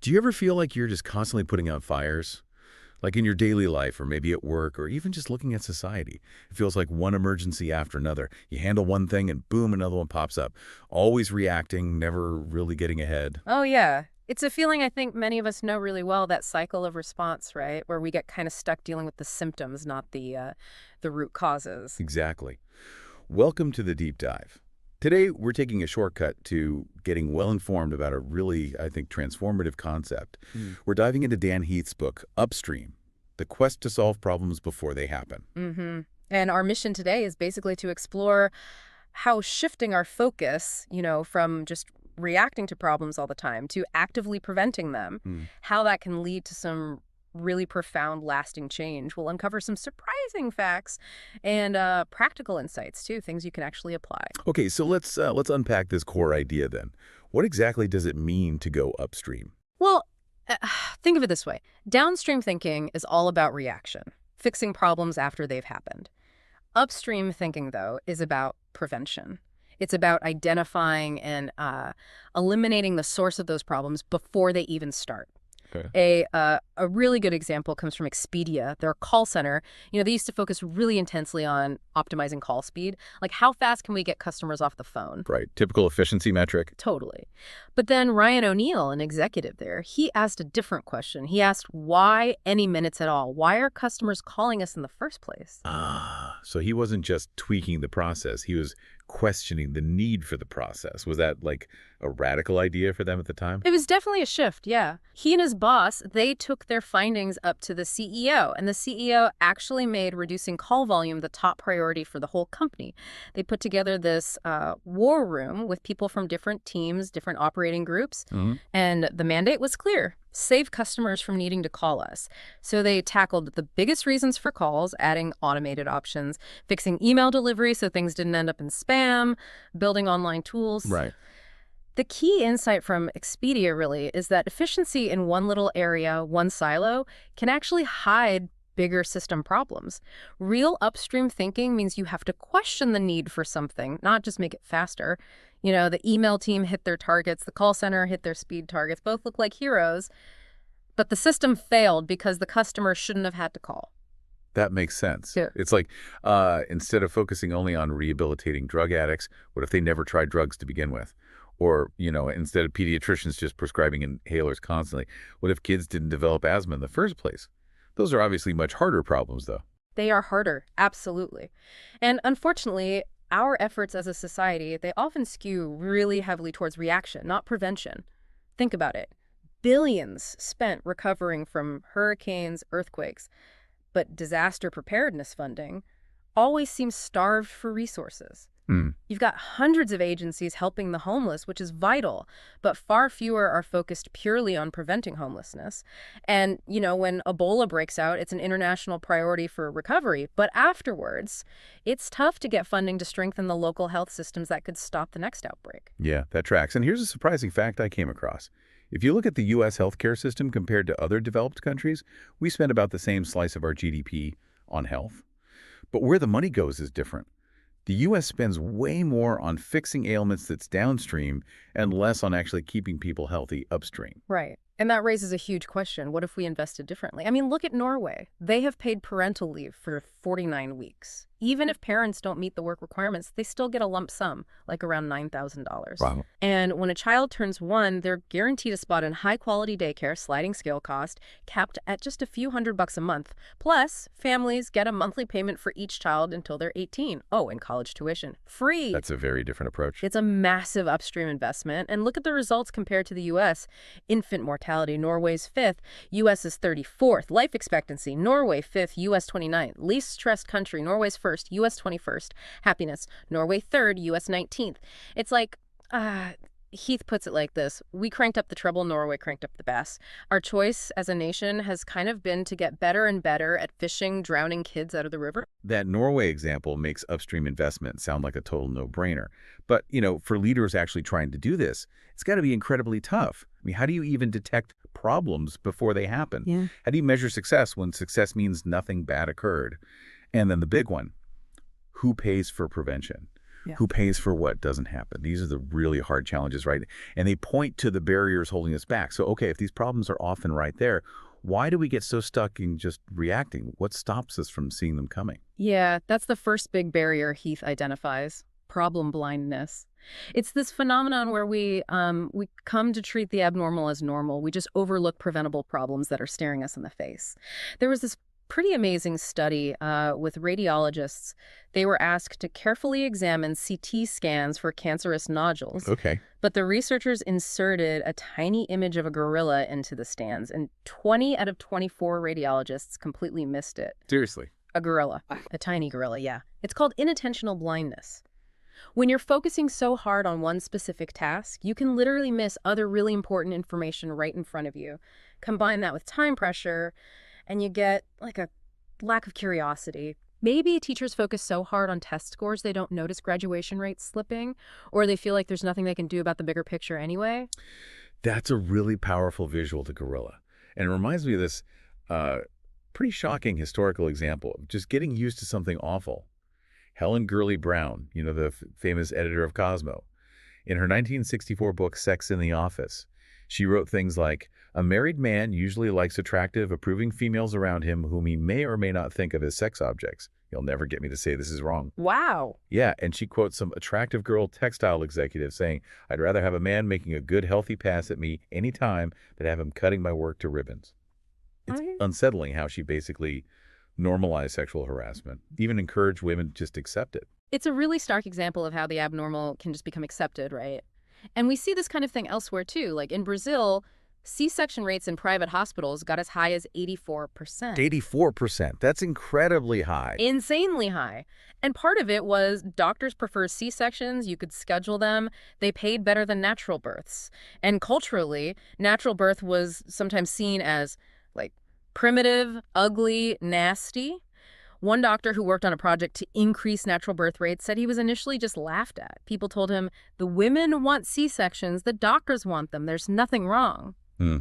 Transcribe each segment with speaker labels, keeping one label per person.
Speaker 1: Do you ever feel like you're just constantly putting out fires? Like in your daily life, or maybe at work, or even just looking at society. It feels like one emergency after another. You handle one thing and boom, another one pops up. Always reacting, never really getting ahead.
Speaker 2: Oh, yeah. It's a feeling I think many of us know really well, that cycle of response, right? Where we get kind of stuck dealing with the symptoms, not the root causes.
Speaker 1: Exactly. Welcome to the deep dive. Today, we're taking a shortcut to getting well-informed about a really, I think, transformative concept. We're diving into Dan Heath's book, Upstream, The Quest to Solve Problems Before They Happen.
Speaker 2: Mm-hmm. And our mission today is basically to explore how shifting our focus, from just reacting to problems all the time to actively preventing them, how that can lead to some really profound, lasting change. We'll uncover some surprising facts and practical insights, too, things you can actually apply.
Speaker 1: Okay, so let's unpack this core idea then. What exactly does it mean to go upstream?
Speaker 2: Well, uh, think of it this way. Downstream thinking is all about reaction, fixing problems after they've happened. Upstream thinking, though, is about prevention. It's about identifying and eliminating the source of those problems before they even start.
Speaker 1: Okay.
Speaker 2: A really good example comes from Expedia, their call center. They used to focus really intensely on optimizing call speed. Like, how fast can we get customers off the phone?
Speaker 1: Right, typical efficiency metric.
Speaker 2: Totally. But then Ryan O'Neill, an executive there, he asked a different question. He asked, why any minutes at all? Why are customers calling us in the first place?
Speaker 1: So he wasn't just tweaking the process, he was questioning the need for the process. Was that like a radical idea for them at the time?
Speaker 2: It was definitely a shift, yeah. He and his boss, they took their findings up to the CEO, and the CEO actually made reducing call volume the top priority for the whole company. They put together this war room with people from different teams, different operating groups, and the mandate was clear: save customers from needing to call us. So they tackled the biggest reasons for calls, adding automated options, fixing email delivery so things didn't end up in spam, building online tools.
Speaker 1: Right.
Speaker 2: The key insight from Expedia really is that efficiency in one little area, one silo, can actually hide bigger system problems. Real upstream thinking means you have to question the need for something, not just make it faster. The email team hit their targets, the call center hit their speed targets, both look like heroes, but the system failed because the customer shouldn't have had to call.
Speaker 1: That makes sense.
Speaker 2: Yeah.
Speaker 1: It's like instead of focusing only on rehabilitating drug addicts, what if they never tried drugs to begin with? Or, instead of pediatricians just prescribing inhalers constantly, what if kids didn't develop asthma in the first place? Those are obviously much harder problems, though.
Speaker 2: They are harder, absolutely. And unfortunately, our efforts as a society, they often skew really heavily towards reaction, not prevention. Think about it. Billions spent recovering from hurricanes, earthquakes, but disaster preparedness funding always seems starved for resources. You've got hundreds of agencies helping the homeless, which is vital, but far fewer are focused purely on preventing homelessness. And, when Ebola breaks out, it's an international priority for recovery. But afterwards, it's tough to get funding to strengthen the local health systems that could stop the next outbreak.
Speaker 1: Yeah, that tracks. And here's a surprising fact I came across. If you look at the U.S. healthcare system compared to other developed countries, we spend about the same slice of our GDP on health. But where the money goes is different. The U.S. spends way more on fixing ailments that's downstream and less on actually keeping people healthy upstream.
Speaker 2: Right. And that raises a huge question. What if we invested differently? I mean, look at Norway. They have paid parental leave for 49 weeks. Even if parents don't meet the work requirements, they still get a lump sum, like around $9,000.
Speaker 1: Wow.
Speaker 2: And when a child turns 1, they're guaranteed a spot in high-quality daycare, sliding scale cost, capped at just a few $100 a month. Plus, families get a monthly payment for each child until they're 18. Oh, and college tuition. Free.
Speaker 1: That's a very different approach.
Speaker 2: It's a massive upstream investment. And look at the results compared to the U.S. Infant mortality, Norway's 5th, U.S. is 34th. Life expectancy, Norway 5th, U.S. 29th. Least stressed country, Norway's 1st, U.S. 21st. Happiness, Norway 3rd, U.S. 19th. It's like, Heath puts it like this: we cranked up the treble, Norway cranked up the bass. Our choice as a nation has kind of been to get better and better at fishing drowning kids out of the river.
Speaker 1: That Norway example makes upstream investment sound like a total no-brainer. But, for leaders actually trying to do this, it's got to be incredibly tough. I mean, how do you even detect problems before they happen?
Speaker 2: Yeah.
Speaker 1: How do you measure success when success means nothing bad occurred? And then the big one, who pays for prevention?
Speaker 2: Yeah.
Speaker 1: Who pays for what doesn't happen? These are the really hard challenges, right? And they point to the barriers holding us back. So, okay, if these problems are often right there, why do we get so stuck in just reacting? What stops us from seeing them coming?
Speaker 2: Yeah, that's the first big barrier Heath identifies, problem blindness. It's this phenomenon where we come to treat the abnormal as normal. We just overlook preventable problems that are staring us in the face. There was this pretty amazing study with radiologists. They were asked to carefully examine CT scans for cancerous nodules,
Speaker 1: Okay.
Speaker 2: but the researchers inserted a tiny image of a gorilla into the scans, and 20 out of 24 radiologists completely missed it.
Speaker 1: Seriously.
Speaker 2: A gorilla. A tiny gorilla, yeah. It's called inattentional blindness. When you're focusing so hard on one specific task, you can literally miss other really important information right in front of you. Combine that with time pressure, and you get like a lack of curiosity. Maybe teachers focus so hard on test scores they don't notice graduation rates slipping, or they feel like there's nothing they can do about the bigger picture anyway.
Speaker 1: That's a really powerful visual to gorilla. And it reminds me of this uh, pretty shocking historical example of just getting used to something awful. Helen Gurley Brown, the famous editor of Cosmo, in her 1964 book, Sex in the Office, she wrote things like, "A married man usually likes attractive, approving females around him whom he may or may not think of as sex objects. You'll never get me to say this is wrong."
Speaker 2: Wow.
Speaker 1: Yeah, and she quotes some attractive girl textile executive saying, "I'd rather have a man making a good, healthy pass at me any time than have him cutting my work to ribbons." It's
Speaker 2: Okay.
Speaker 1: unsettling how she basically normalized sexual harassment, even encouraged women to just accept it.
Speaker 2: It's a really stark example of how the abnormal can just become accepted, right? And we see this kind of thing elsewhere too. Like in Brazil, C-section rates in private hospitals got as high as 84%.
Speaker 1: 84%. That's incredibly high.
Speaker 2: Insanely high. And part of it was doctors prefer C-sections, you could schedule them, they paid better than natural births. And culturally, natural birth was sometimes seen as like primitive, ugly, nasty. One doctor who worked on a project to increase natural birth rates said he was initially just laughed at. People told him, the women want C-sections, the doctors want them, there's nothing wrong.
Speaker 1: hmm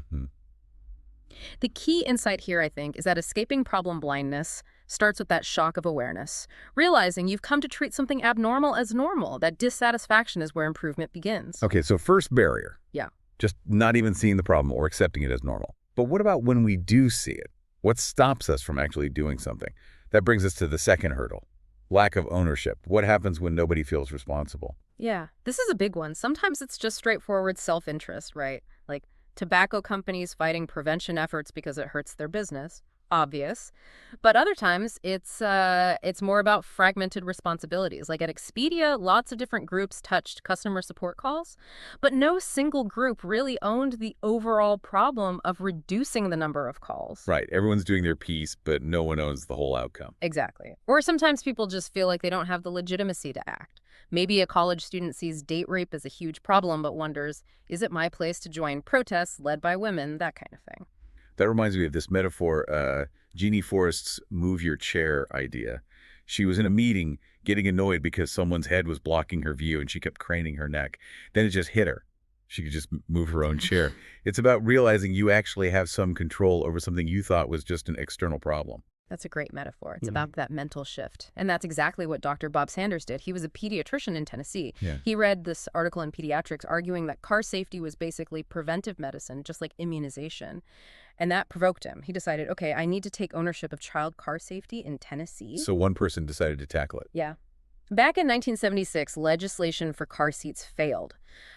Speaker 2: The key insight here, I think, is that escaping problem blindness starts with that shock of awareness, realizing you've come to treat something abnormal as normal. That dissatisfaction is where improvement begins.
Speaker 1: Okay, so first barrier,
Speaker 2: Yeah.
Speaker 1: just not even seeing the problem or accepting it as normal. But what about when we do see it? What stops us from actually doing something? That brings us to the second hurdle, lack of ownership. What happens when nobody feels responsible?
Speaker 2: Yeah, this is a big one. Sometimes it's just straightforward self-interest, right? Like tobacco companies fighting prevention efforts because it hurts their business. Obvious. But other times it's more about fragmented responsibilities. Like at Expedia, lots of different groups touched customer support calls, but no single group really owned the overall problem of reducing the number of calls.
Speaker 1: Right, everyone's doing their piece, but no one owns the whole outcome.
Speaker 2: Exactly. Or sometimes people just feel like they don't have the legitimacy to act. Maybe a college student sees date rape as a huge problem, but wonders, is it my place to join protests led by women? That kind of thing.
Speaker 1: That reminds me of this metaphor, Jeannie Forrest's move your chair idea. She was in a meeting getting annoyed because someone's head was blocking her view and she kept craning her neck. Then it just hit her. She could just move her own chair. It's about realizing you actually have some control over something you thought was just an external problem.
Speaker 2: That's a great metaphor. It's about that mental shift. And that's exactly what Dr. Bob Sanders did. He was a pediatrician in Tennessee.
Speaker 1: Yeah.
Speaker 2: He read this article in Pediatrics arguing that car safety was basically preventive medicine, just like immunization. And that provoked him. He decided, okay, I need to take ownership of child car safety in Tennessee.
Speaker 1: So one person decided to tackle it.
Speaker 2: Yeah. Back in 1976, legislation for car seats failed.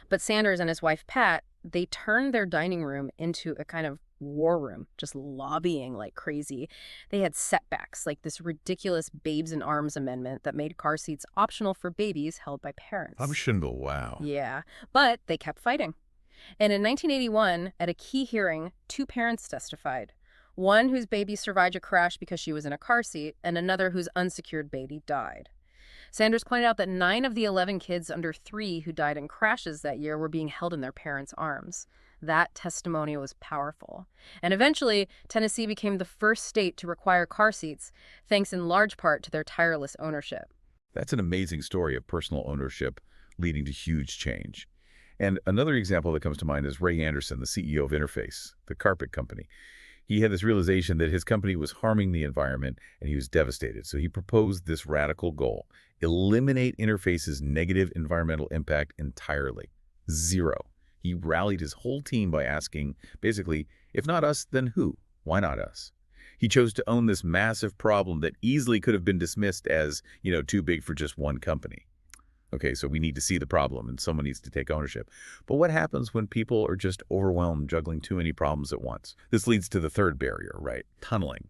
Speaker 2: But Sanders and his wife, Pat, they turned their dining room into a kind of war room, just lobbying like crazy. They had setbacks, like this ridiculous Babes in Arms amendment that made car seats optional for babies held by parents.
Speaker 1: Schindel, wow.
Speaker 2: Yeah, but they kept fighting. And in 1981, at a key hearing, two parents testified. One whose baby survived a crash because she was in a car seat, and another whose unsecured baby died. Sanders pointed out that 9 of the 11 kids under 3 who died in crashes that year were being held in their parents' arms. That testimony was powerful. And eventually, Tennessee became the first state to require car seats, thanks in large part to their tireless ownership.
Speaker 1: That's an amazing story of personal ownership leading to huge change. And another example that comes to mind is Ray Anderson, the CEO of Interface, the carpet company. He had this realization that his company was harming the environment, and he was devastated. So he proposed this radical goal: eliminate Interface's negative environmental impact entirely. Zero. He rallied his whole team by asking, basically, if not us, then who? Why not us? He chose to own this massive problem that easily could have been dismissed as, too big for just one company. Okay, so we need to see the problem, and someone needs to take ownership. But what happens when people are just overwhelmed, juggling too many problems at once? This leads to the third barrier, right? Tunneling.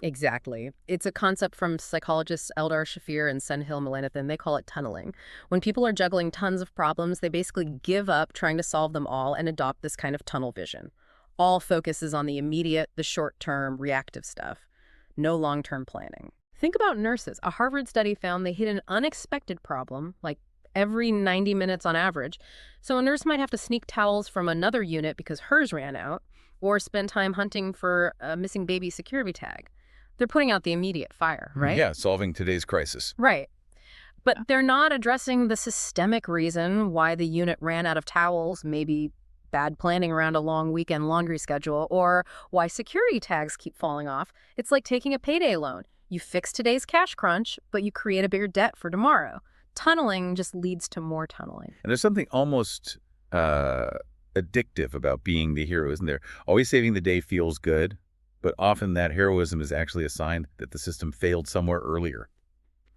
Speaker 2: Exactly. It's a concept from psychologists Eldar Shafir and Senhil Mullainathan. They call it tunneling. When people are juggling tons of problems, they basically give up trying to solve them all and adopt this kind of tunnel vision. All focuses on the immediate, the short-term, reactive stuff. No long-term planning. Think about nurses. A Harvard study found they hit an unexpected problem, like every 90 minutes on average. So a nurse might have to sneak towels from another unit because hers ran out, or spend time hunting for a missing baby security tag. They're putting out the immediate fire, right?
Speaker 1: Yeah, solving today's crisis.
Speaker 2: Right. But they're not addressing the systemic reason why the unit ran out of towels, maybe bad planning around a long weekend laundry schedule, or why security tags keep falling off. It's like taking a payday loan. You fix today's cash crunch, but you create a bigger debt for tomorrow. Tunneling just leads to more tunneling.
Speaker 1: And there's something almost addictive about being the hero, isn't there? Always saving the day feels good, but often that heroism is actually a sign that the system failed somewhere earlier,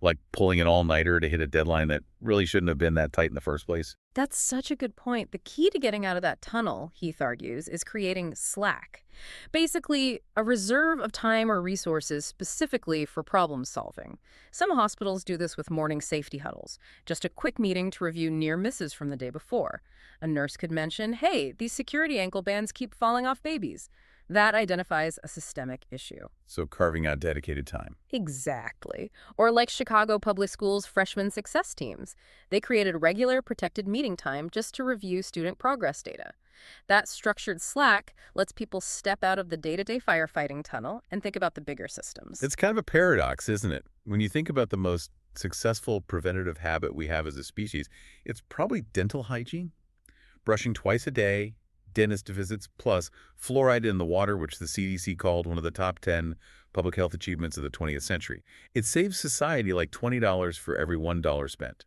Speaker 1: like pulling an all-nighter to hit a deadline that really shouldn't have been that tight in the first place.
Speaker 2: That's such a good point. The key to getting out of that tunnel, Heath argues, is creating slack. Basically, a reserve of time or resources specifically for problem solving. Some hospitals do this with morning safety huddles, just a quick meeting to review near misses from the day before. A nurse could mention, hey, these security ankle bands keep falling off babies. That identifies a systemic issue.
Speaker 1: So carving out dedicated time.
Speaker 2: Exactly. Or like Chicago Public Schools freshman success teams. They created regular protected meeting time just to review student progress data. That structured slack lets people step out of the day-to-day firefighting tunnel and think about the bigger systems.
Speaker 1: It's kind of a paradox, isn't it? When you think about the most successful preventative habit we have as a species, it's probably dental hygiene, brushing twice a day, dentist visits, plus fluoride in the water, which the CDC called one of the top 10 public health achievements of the 20th century. It saves society like $20 for every $1 spent.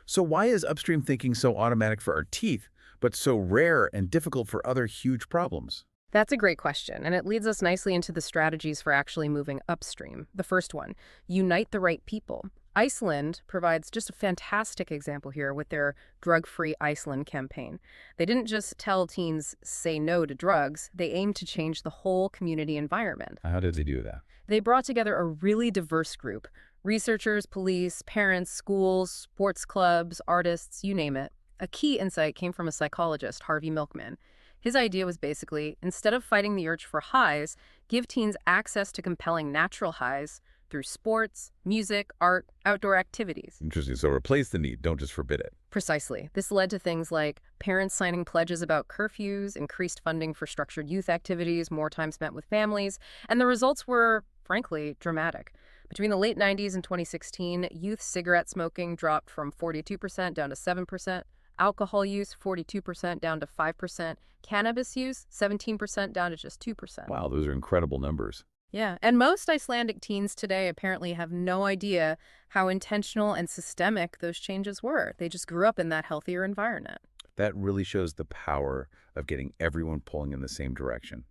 Speaker 1: So why is upstream thinking so automatic for our teeth, but so rare and difficult for other huge problems?
Speaker 2: That's a great question, and it leads us nicely into the strategies for actually moving upstream. The first one, unite the right people. Iceland provides just a fantastic example here with their Drug-Free Iceland campaign. They didn't just tell teens, say no to drugs, they aimed to change the whole community environment.
Speaker 1: How did they do that?
Speaker 2: They brought together a really diverse group: researchers, police, parents, schools, sports clubs, artists, you name it. A key insight came from a psychologist, Harvey Milkman. His idea was basically, instead of fighting the urge for highs, give teens access to compelling natural highs through sports, music, art, outdoor activities.
Speaker 1: Interesting. So replace the need, don't just forbid it.
Speaker 2: Precisely. This led to things like parents signing pledges about curfews, increased funding for structured youth activities, more time spent with families, and the results were, frankly, dramatic. Between the late 90s and 2016, youth cigarette smoking dropped from 42% down to 7%, alcohol use 42% down to 5%, cannabis use 17% down to just 2%.
Speaker 1: Wow, those are incredible numbers.
Speaker 2: Yeah, and most Icelandic teens today apparently have no idea how intentional and systemic those changes were. They just grew up in that healthier environment.
Speaker 1: That really shows the power of getting everyone pulling in the same direction.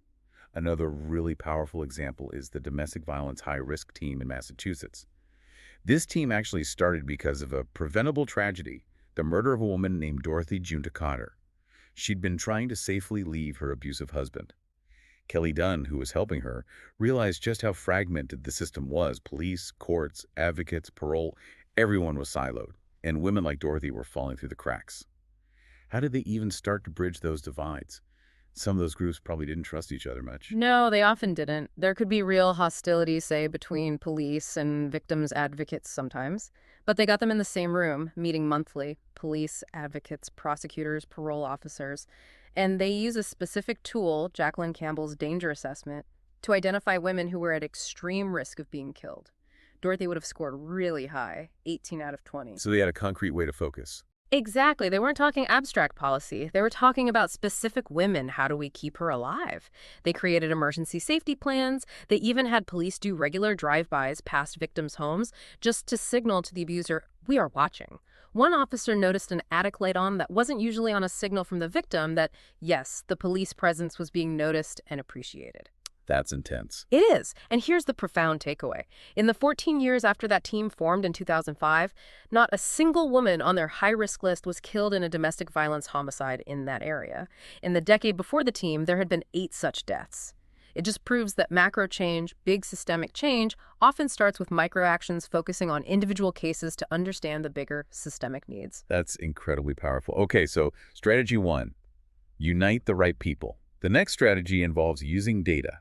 Speaker 1: Another really powerful example is the domestic violence high-risk team in Massachusetts. This team actually started because of a preventable tragedy, the murder of a woman named Dorothy Junta Cotter. She'd been trying to safely leave her abusive husband. Kelly Dunn, who was helping her, realized just how fragmented the system was. Police, courts, advocates, parole, everyone was siloed, and women like Dorothy were falling through the cracks. How did they even start to bridge those divides? Some of those groups probably didn't trust each other much.
Speaker 2: No, they often didn't. There could be real hostility, say, between police and victims' advocates sometimes. But they got them in the same room, meeting monthly: police, advocates, prosecutors, parole officers. And they use a specific tool, Jacqueline Campbell's danger assessment, to identify women who were at extreme risk of being killed. Dorothy would have scored really high, 18 out of 20.
Speaker 1: So they had a concrete way to focus.
Speaker 2: Exactly. They weren't talking abstract policy. They were talking about specific women. How do we keep her alive? They created emergency safety plans. They even had police do regular drive-bys past victims' homes just to signal to the abuser, we are watching. One officer noticed an attic light on that wasn't usually on a signal from the victim that, yes, the police presence was being noticed and appreciated.
Speaker 1: That's intense.
Speaker 2: It is. And here's the profound takeaway. In the 14 years after that team formed in 2005, not a single woman on their high-risk list was killed in a domestic violence homicide in that area. In the decade before the team, there had been 8 such deaths. It just proves that macro change, big systemic change, often starts with micro actions focusing on individual cases to understand the bigger systemic needs.
Speaker 1: That's incredibly powerful. Okay, so strategy 1, unite the right people. The next strategy involves using data,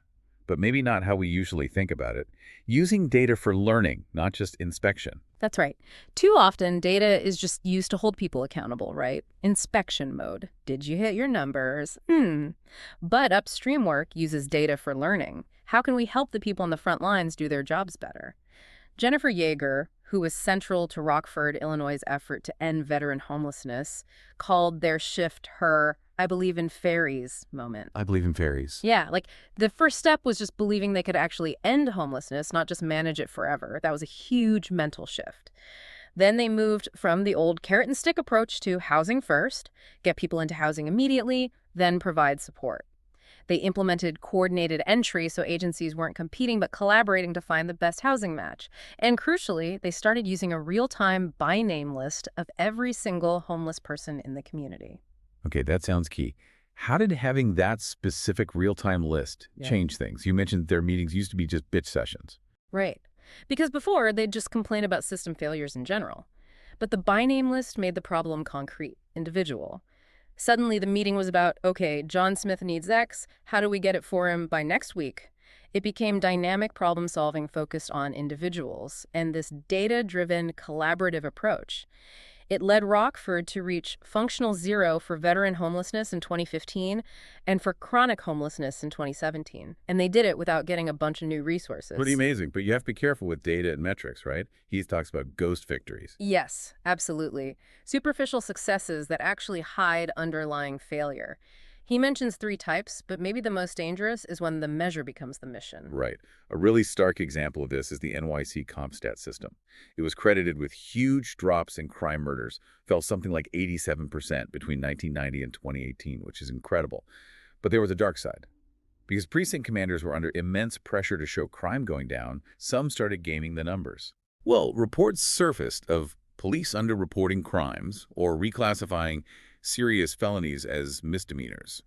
Speaker 1: but maybe not how we usually think about it. Using data for learning, not just inspection.
Speaker 2: That's right. Too often, data is just used to hold people accountable, right? Inspection mode. Did you hit your numbers? But upstream work uses data for learning. How can we help the people on the front lines do their jobs better? Jennifer Yeager, who was central to Rockford, Illinois' effort to end veteran homelessness, called their shift her "I believe in fairies" moment.
Speaker 1: I believe in fairies.
Speaker 2: Yeah, like the first step was just believing they could actually end homelessness, not just manage it forever. That was a huge mental shift. Then they moved from the old carrot and stick approach to housing first, get people into housing immediately, then provide support. They implemented coordinated entry so agencies weren't competing but collaborating to find the best housing match. And crucially, they started using a real-time by-name list of every single homeless person in the community.
Speaker 1: Okay, that sounds key. How did having that specific real-time list change things? You mentioned their meetings used to be just bitch sessions.
Speaker 2: Right. Because before, they'd just complain about system failures in general. But the by-name list made the problem concrete, individual. Suddenly, the meeting was about, okay, John Smith needs X. How do we get it for him by next week? It became dynamic problem-solving focused on individuals and this data-driven collaborative approach. It led Rockford to reach functional zero for veteran homelessness in 2015 and for chronic homelessness in 2017. And they did it without getting a bunch of new resources.
Speaker 1: Pretty amazing, but you have to be careful with data and metrics, right? He talks about ghost victories.
Speaker 2: Yes, absolutely. Superficial successes that actually hide underlying failure. He mentions 3 types, but maybe the most dangerous is when the measure becomes the mission.
Speaker 1: Right. A really stark example of this is the NYC CompStat system. It was credited with huge drops in crime murders, fell something like 87% between 1990 and 2018, which is incredible. But there was a dark side. Because precinct commanders were under immense pressure to show crime going down, some started gaming the numbers. Well, reports surfaced of police underreporting crimes or reclassifying serious felonies as misdemeanors.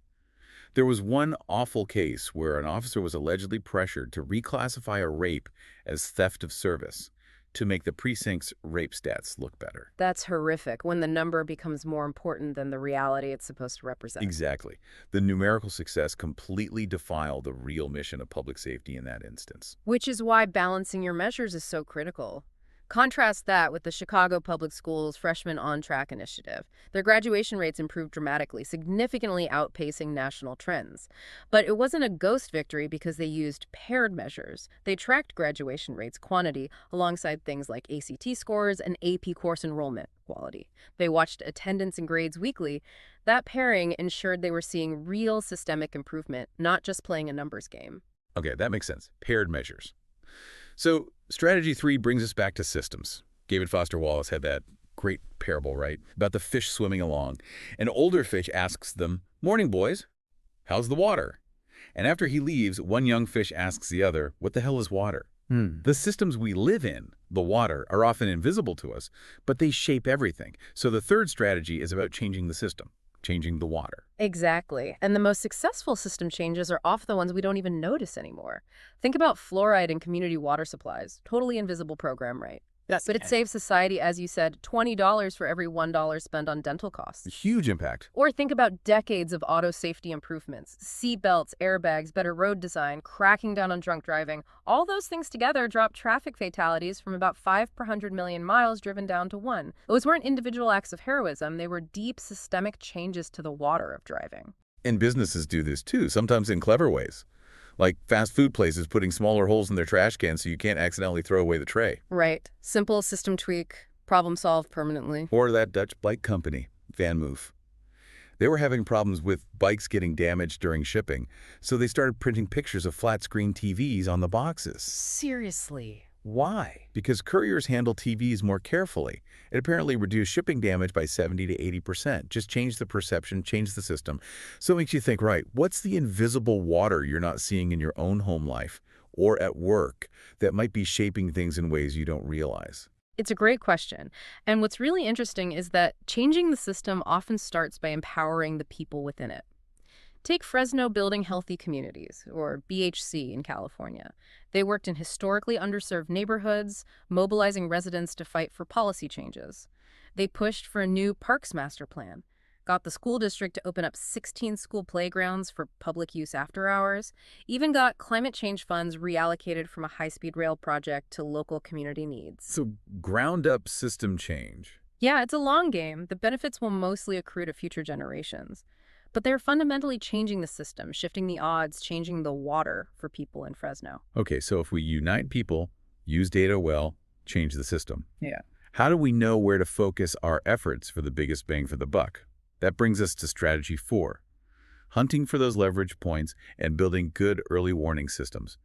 Speaker 1: There was one awful case where an officer was allegedly pressured to reclassify a rape as theft of service to make the precinct's rape stats look better.
Speaker 2: That's horrific when the number becomes more important than the reality it's supposed to represent.
Speaker 1: Exactly. The numerical success completely defiled the real mission of public safety in that instance.
Speaker 2: Which is why balancing your measures is so critical. Contrast that with the Chicago Public Schools Freshman On Track initiative. Their graduation rates improved dramatically, significantly outpacing national trends. But it wasn't a ghost victory because they used paired measures. They tracked graduation rates quantity alongside things like ACT scores and AP course enrollment quality. They watched attendance and grades weekly. That pairing ensured they were seeing real systemic improvement, not just playing a numbers game.
Speaker 1: Okay, that makes sense. Paired measures. So strategy 3 brings us back to systems. David Foster Wallace had that great parable, right, about the fish swimming along. An older fish asks them, "Morning, boys. How's the water?" And after he leaves, one young fish asks the other, "What the hell is water?" The systems we live in, the water, are often invisible to us, but they shape everything. So the third strategy is about changing the system, changing the water.
Speaker 2: Exactly. And the most successful system changes are often the ones we don't even notice anymore. Think about fluoride in community water supplies. Totally invisible program, right?
Speaker 1: Yes.
Speaker 2: But it saves society, as you said, $20 for every $1 spent on dental costs.
Speaker 1: Huge impact.
Speaker 2: Or think about decades of auto safety improvements, seat belts, airbags, better road design, cracking down on drunk driving. All those things together drop traffic fatalities from about 5 per 100 million miles driven down to 1. Those weren't individual acts of heroism. They were deep systemic changes to the water of driving.
Speaker 1: And businesses do this too, sometimes in clever ways. Like fast food places putting smaller holes in their trash cans so you can't accidentally throw away the tray.
Speaker 2: Right. Simple system tweak, Problem solved permanently.
Speaker 1: Or that Dutch bike company, Van Moof. They were having problems with bikes getting damaged during shipping, so they started printing pictures of flat-screen TVs on the boxes.
Speaker 2: Seriously.
Speaker 1: Why? Because couriers handle TVs more carefully. It apparently reduced shipping damage by 70 to 80%. Just change the perception, change the system. So it makes you think, right, what's the invisible water you're not seeing in your own home life or at work that might be shaping things in ways you don't realize?
Speaker 2: It's a great question. And what's really interesting is that changing the system often starts by empowering the people within it. Take Fresno Building Healthy Communities, or BHC in California. They worked in historically underserved neighborhoods, mobilizing residents to fight for policy changes. They pushed for a new parks master plan, got the school district to open up 16 school playgrounds for public use after hours, even got climate change funds reallocated from a high-speed rail project to local community needs.
Speaker 1: So ground-up system change.
Speaker 2: Yeah, it's a long game. The benefits will mostly accrue to future generations. But they're fundamentally changing the system, shifting the odds, changing the water for people in Fresno.
Speaker 1: Okay, so if we unite people, use data well, change the system.
Speaker 2: Yeah.
Speaker 1: How do we know where to focus our efforts for the biggest bang for the buck? That brings us to strategy 4, hunting for those leverage points and building good early warning systems.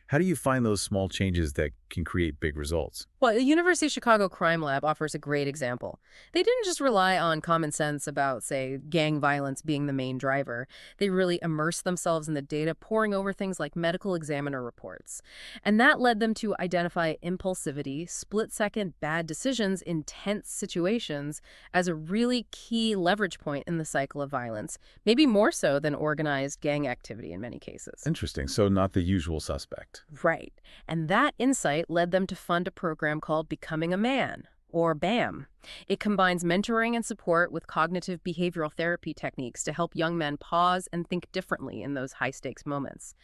Speaker 1: How do you find those small changes that can create big results?
Speaker 2: Well, the University of Chicago Crime Lab offers a great example. They didn't just rely on common sense about, say, gang violence being the main driver. They really immersed themselves in the data, poring over things like medical examiner reports. And that led them to identify impulsivity, split-second bad decisions in tense situations as a really key leverage point in the cycle of violence, maybe more so than organized gang activity in many cases.
Speaker 1: Interesting. So not the usual suspect.
Speaker 2: Right. And that insight led them to fund a program called Becoming a Man, or BAM. It combines mentoring and support with cognitive behavioral therapy techniques to help young men pause and think differently in those high-stakes moments.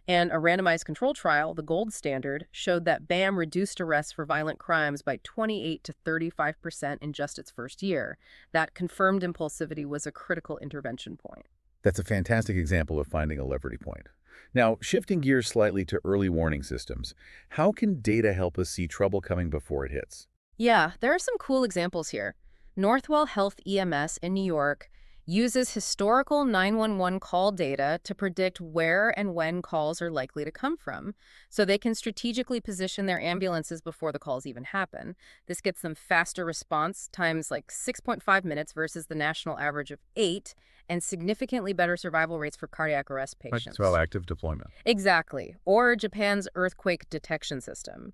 Speaker 2: And a randomized control trial, the gold standard, showed that BAM reduced arrests for violent crimes by 28 to 35% in just its first year. That confirmed impulsivity was a critical intervention point.
Speaker 1: That's a fantastic example of finding a leverage point. Now, shifting gears slightly to early warning systems, how can data help us see trouble coming before it hits?
Speaker 2: Yeah, there are some cool examples here. Northwell Health EMS in New York uses historical 911 call data to predict where and when calls are likely to come from, so they can strategically position their ambulances before the calls even happen. This gets them faster response times like 6.5 minutes versus the national average of 8, and significantly better survival rates for cardiac arrest patients.
Speaker 1: So active deployment.
Speaker 2: Exactly. Or Japan's earthquake detection system.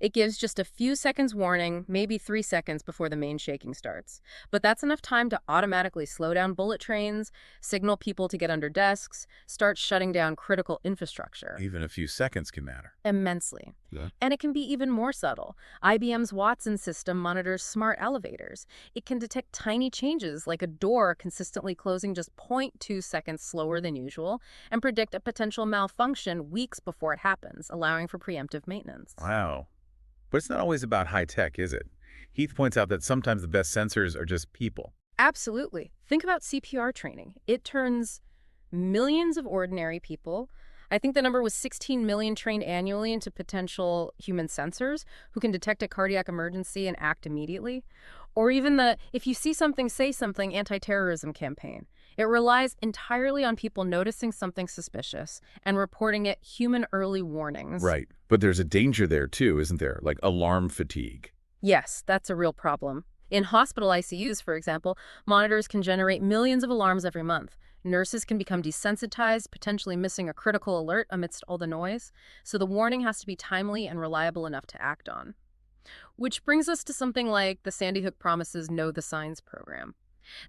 Speaker 2: It gives just a few seconds warning, maybe 3 seconds before the main shaking starts. But that's enough time to automatically slow down bullet trains, signal people to get under desks, start shutting down critical infrastructure.
Speaker 1: Even a few seconds can matter.
Speaker 2: Immensely.
Speaker 1: Yeah.
Speaker 2: And it can be even more subtle. IBM's Watson system monitors smart elevators. It can detect tiny changes like a door consistently closing just 0.2 seconds slower than usual and predict a potential malfunction weeks before it happens, allowing for preemptive maintenance.
Speaker 1: Wow. But it's not always about high tech, is it? Heath points out that sometimes the best sensors are just people.
Speaker 2: Absolutely. Think about CPR training. It turns millions of ordinary people, I think the number was 16 million trained annually, into potential human sensors who can detect a cardiac emergency and act immediately. Or even the "if you see something, say something" anti-terrorism campaign. It relies entirely on people noticing something suspicious and reporting it, human early warnings.
Speaker 1: Right. But there's a danger there too, isn't there? Like alarm fatigue.
Speaker 2: Yes, that's a real problem. In hospital ICUs, for example, monitors can generate millions of alarms every month. Nurses can become desensitized, potentially missing a critical alert amidst all the noise, so the warning has to be timely and reliable enough to act on. Which brings us to something like the Sandy Hook Promises Know the Signs program.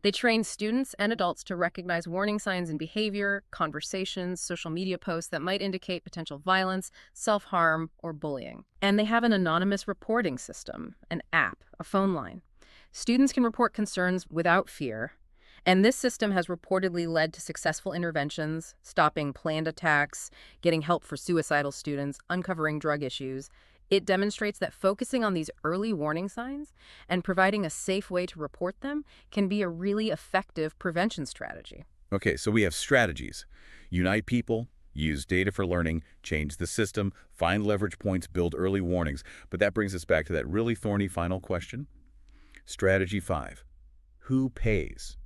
Speaker 2: They train students and adults to recognize warning signs in behavior, conversations, social media posts that might indicate potential violence, self-harm, or bullying. And they have an anonymous reporting system, an app, a phone line. Students can report concerns without fear, and this system has reportedly led to successful interventions, stopping planned attacks, getting help for suicidal students, uncovering drug issues. It demonstrates that focusing on these early warning signs and providing a safe way to report them can be a really effective prevention strategy.
Speaker 1: Okay, so we have strategies. Unite people, use data for learning, change the system, find leverage points, build early warnings. But that brings us back to that really thorny final question. Strategy 5. Who pays?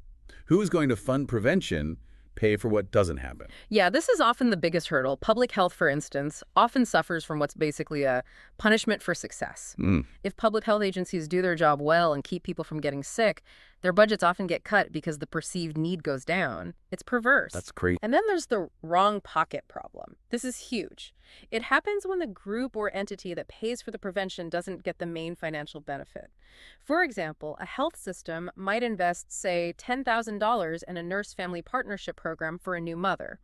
Speaker 1: Who is going to fund prevention, pay for what doesn't happen?
Speaker 2: Yeah, this is often the biggest hurdle. Public health, for instance, often suffers from what's basically a punishment for success.
Speaker 1: Mm,
Speaker 2: If public health agencies do their job well and keep people from getting sick, their budgets often get cut because the perceived need goes down. It's perverse.
Speaker 1: that's crazy.
Speaker 2: And then there's the wrong pocket problem. This is huge. It happens when the group or entity that pays for the prevention doesn't get the main financial benefit. For example, a health system might invest, say, $10,000 in a nurse-family partnership program for a new mother.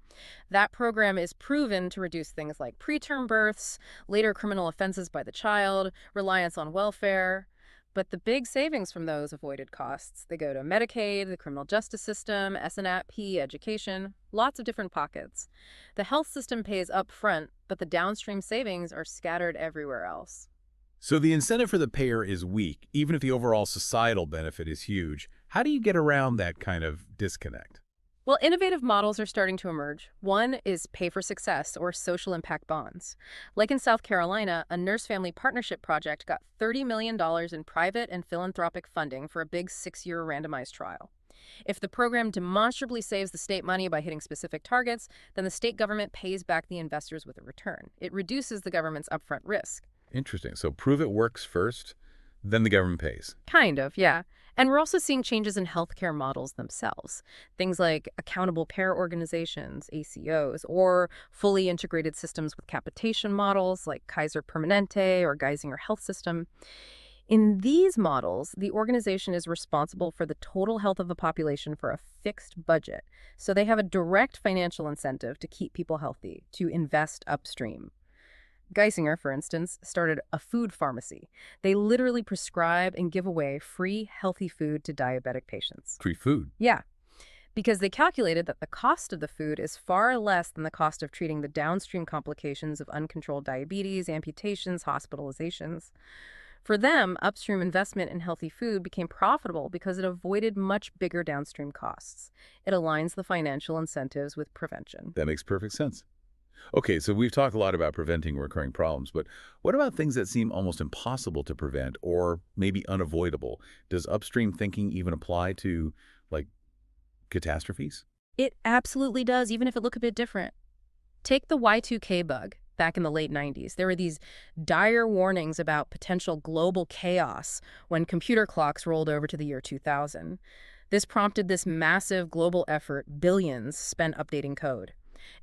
Speaker 2: That program is proven to reduce things like preterm births, later criminal offenses by the child, reliance on welfare. But the big savings from those avoided costs, they go to Medicaid, the criminal justice system, S&P, education, lots of different pockets. The health system pays up front, but the downstream savings are scattered everywhere else.
Speaker 1: So the incentive for the payer is weak, even if the overall societal benefit is huge. How do you get around that kind of disconnect?
Speaker 2: Well, innovative models are starting to emerge. One is pay for success or social impact bonds. Like in South Carolina, a nurse-family partnership project got $30 million in private and philanthropic funding for a big 6-year randomized trial. If the program demonstrably saves the state money by hitting specific targets, then the state government pays back the investors with a return. It reduces the government's upfront risk.
Speaker 1: Interesting. So prove it works first, then the government pays.
Speaker 2: Kind of, yeah. And we're also seeing changes in healthcare models themselves. Things like accountable payer organizations, ACOs, or fully integrated systems with capitation models like Kaiser Permanente or Geisinger Health System. In these models, the organization is responsible for the total health of the population for a fixed budget. So they have a direct financial incentive to keep people healthy, to invest upstream. Geisinger, for instance, started a food pharmacy. They literally prescribe and give away free, healthy food to diabetic patients.
Speaker 1: Free food.
Speaker 2: Yeah, because they calculated that the cost of the food is far less than the cost of treating the downstream complications of uncontrolled diabetes, amputations, hospitalizations. For them, upstream investment in healthy food became profitable because it avoided much bigger downstream costs. It aligns the financial incentives with prevention.
Speaker 1: That makes perfect sense. Okay, so we've talked a lot about preventing recurring problems, but what about things that seem almost impossible to prevent or maybe unavoidable? Does upstream thinking even apply to, like, catastrophes?
Speaker 2: It absolutely does, even if it looks a bit different. Take the Y2K bug. Back in the late 90s, there were these dire warnings about potential global chaos when computer clocks rolled over to the year 2000. This prompted this massive global effort, billions spent updating code.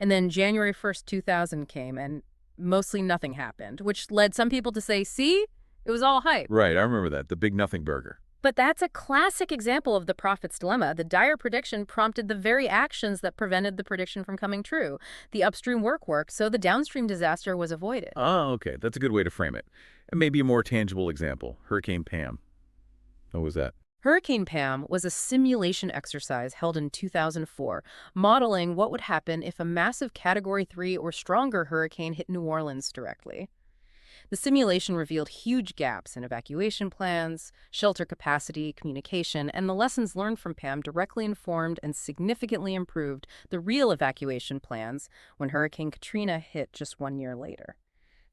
Speaker 2: And then January 1st, 2000 came, and mostly nothing happened, which led some people to say, see, it was all hype.
Speaker 1: Right, I remember that, the big nothing burger.
Speaker 2: But that's a classic example of the prophet's dilemma. The dire prediction prompted the very actions that prevented the prediction from coming true. The upstream work worked, so the downstream disaster was avoided.
Speaker 1: Oh, okay, that's a good way to frame it. And maybe a more tangible example, Hurricane Pam. What was that?
Speaker 2: Hurricane Pam was a simulation exercise held in 2004, modeling what would happen if a massive Category 3 or stronger hurricane hit New Orleans directly. The simulation revealed huge gaps in evacuation plans, shelter capacity, communication, and the lessons learned from Pam directly informed and significantly improved the real evacuation plans when Hurricane Katrina hit just 1 year later.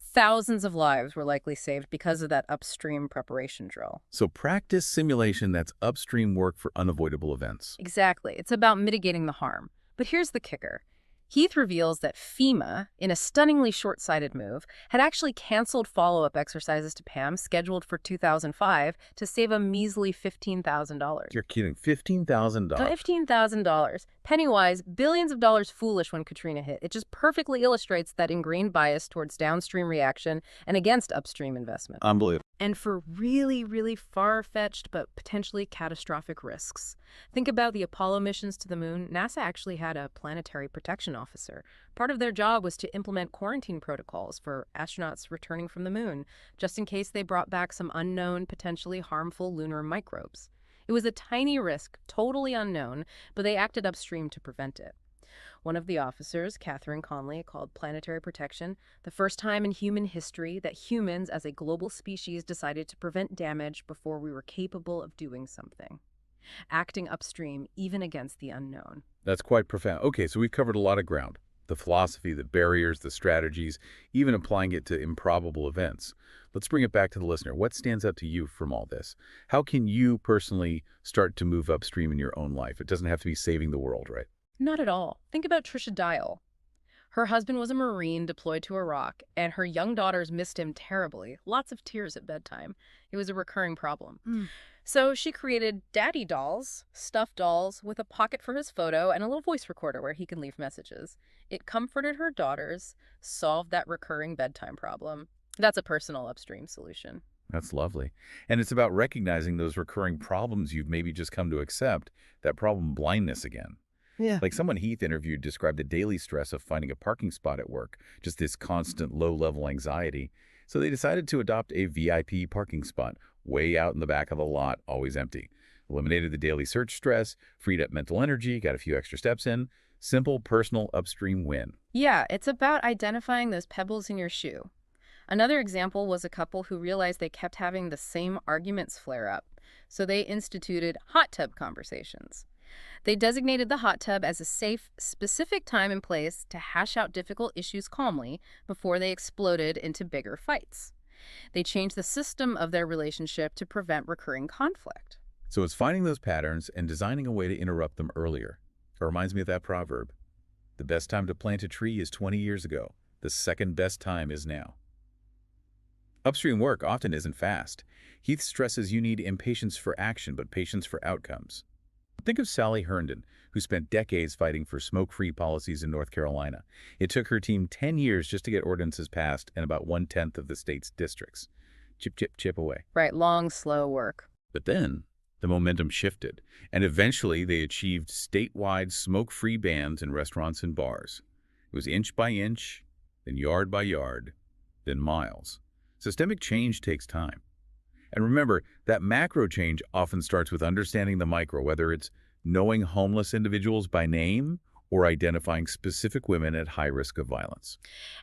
Speaker 2: Thousands of lives were likely saved because of that upstream preparation drill.
Speaker 1: So practice simulation that's upstream work for unavoidable events.
Speaker 2: Exactly. It's about mitigating the harm. But here's the kicker. Heath reveals that FEMA, in a stunningly short-sighted move, had actually canceled follow-up exercises to Pam scheduled for 2005 to save a measly $15,000.
Speaker 1: You're kidding, $15,000?
Speaker 2: $15,000. Pennywise, billions of dollars foolish when Katrina hit. It just perfectly illustrates that ingrained bias towards downstream reaction and against upstream investment.
Speaker 1: Unbelievable.
Speaker 2: And for really, really far-fetched but potentially catastrophic risks. Think about the Apollo missions to the moon. NASA actually had a planetary protection officer. Part of their job was to implement quarantine protocols for astronauts returning from the moon, just in case they brought back some unknown, potentially harmful lunar microbes. It was a tiny risk, totally unknown, but they acted upstream to prevent it. One of the officers, Catherine Conley, called planetary protection the first time in human history that humans as a global species decided to prevent damage before we were capable of doing something. Acting upstream even against the unknown.
Speaker 1: That's quite profound. Okay, so we've covered a lot of ground. The philosophy, the barriers, the strategies, even applying it to improbable events. Let's bring it back to the listener. What stands out to you from all this? How can you personally start to move upstream in your own life? It doesn't have to be saving the world, right?
Speaker 2: Not at all. Think about Trisha Dial. Her husband was a Marine deployed to Iraq, and her young daughters missed him terribly. Lots of tears at bedtime. It was a recurring problem. So she created daddy dolls, stuffed dolls, with a pocket for his photo and a little voice recorder where he can leave messages. It comforted her daughters, solved that recurring bedtime problem. That's a personal upstream solution.
Speaker 1: That's lovely. And it's about recognizing those recurring problems you've maybe just come to accept, that problem blindness again.
Speaker 2: Yeah.
Speaker 1: Like someone Heath interviewed described the daily stress of finding a parking spot at work, just this constant low-level anxiety. So they decided to adopt a VIP parking spot, way out in the back of the lot, always empty. Eliminated the daily search stress, freed up mental energy, got a few extra steps in. Simple, personal, upstream win.
Speaker 2: Yeah, it's about identifying those pebbles in your shoe. Another example was a couple who realized they kept having the same arguments flare up, so they instituted hot tub conversations. They designated the hot tub as a safe, specific time and place to hash out difficult issues calmly before they exploded into bigger fights. They changed the system of their relationship to prevent recurring conflict.
Speaker 1: So it's finding those patterns and designing a way to interrupt them earlier. It reminds me of that proverb. The best time to plant a tree is 20 years ago. The second best time is now. Upstream work often isn't fast. Heath stresses you need impatience for action, but patience for outcomes. Think of Sally Herndon, who spent decades fighting for smoke-free policies in North Carolina. It took her team 10 years just to get ordinances passed in about 1/10 of the state's districts. Chip, chip, chip away.
Speaker 2: Right, long, slow work.
Speaker 1: But then, the momentum shifted, and eventually they achieved statewide smoke-free bans in restaurants and bars. It was inch by inch, then yard by yard, then miles. Systemic change takes time. And remember, that macro change often starts with understanding the micro, whether it's knowing homeless individuals by name or identifying specific women at high risk of violence.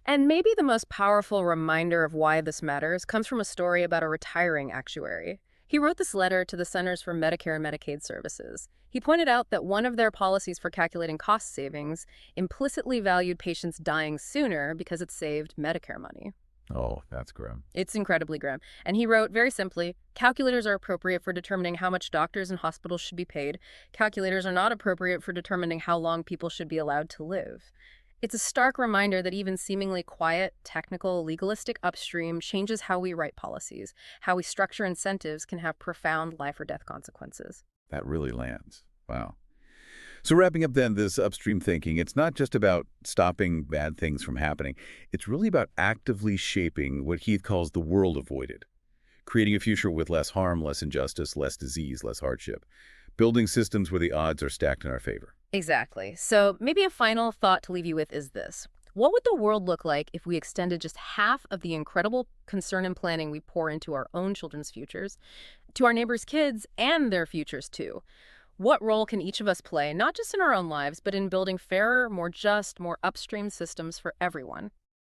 Speaker 2: And maybe the most powerful reminder of why this matters comes from a story about a retiring actuary. He wrote this letter to the Centers for Medicare and Medicaid Services. He pointed out that one of their policies for calculating cost savings implicitly valued patients dying sooner because it saved Medicare money.
Speaker 1: Oh, that's grim.
Speaker 2: It's incredibly grim. And he wrote, very simply, calculators are appropriate for determining how much doctors and hospitals should be paid. Calculators are not appropriate for determining how long people should be allowed to live. It's a stark reminder that even seemingly quiet, technical, legalistic upstream changes how we write policies. How we structure incentives can have profound life or death consequences.
Speaker 1: That really lands. Wow. So wrapping up then this upstream thinking, it's not just about stopping bad things from happening. It's really about actively shaping what Heath calls the world avoided, creating a future with less harm, less injustice, less disease, less hardship, building systems where the odds are stacked in our favor.
Speaker 2: Exactly. So maybe a final thought to leave you with is this. What would the world look like if we extended just half of the incredible concern and planning we pour into our own children's futures to our neighbors' kids and their futures too? What role can each of us play, not just in our own lives, but in building fairer, more just, more upstream systems for everyone?